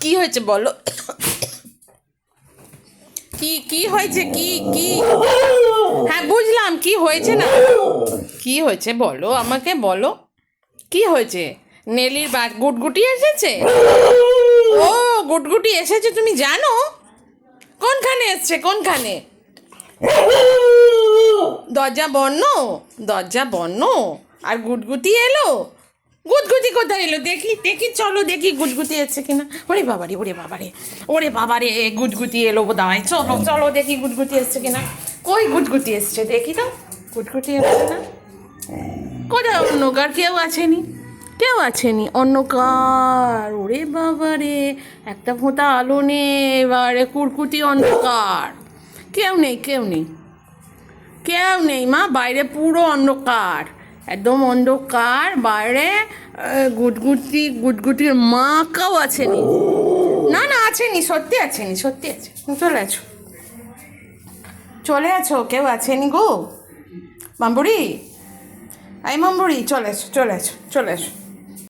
কি হয়েছে বলো? কি হয়েছে? কি? হ্যাঁ বুঝলাম কি হয়েছে না, কি হয়েছে বলো আমাকে, বলো কি হয়েছে? নেলির গুটগুটি এসেছে? ও গুটগুটি এসেছে, তুমি জানো? কোনখানে এসছে, কোনখানে? দরজা বন্ধ আর গুটগুটি এলো? গুটগুটি কোথায় এলো? দেখি চলো দেখি গুটগুটি এসছে কিনা। ওরে বাবারে গুটগুটি এলো বোধহয়। চলো দেখি গুটগুটি এসছে কিনা। কই গুটগুটি এসছে দেখি তো। গুটগুটি এসছে না কোথায়? অন্যকার কেউ আসেনি অন্যকার। ওরে বাবারে, একটা ফোঁটা আলো নেই এবারে, কুরকুটি অন্ধকার। কেউ নেই মা, বাইরে পুরো অন্ধকার, একদম অন্ধকার বাইরে। গুটগুটির মাকেও আসেনি। না আসেনি, সত্যি আসেনি। চলে আছো, কেউ আসেনি গো। মাম্বুড়ি, চলে এসো।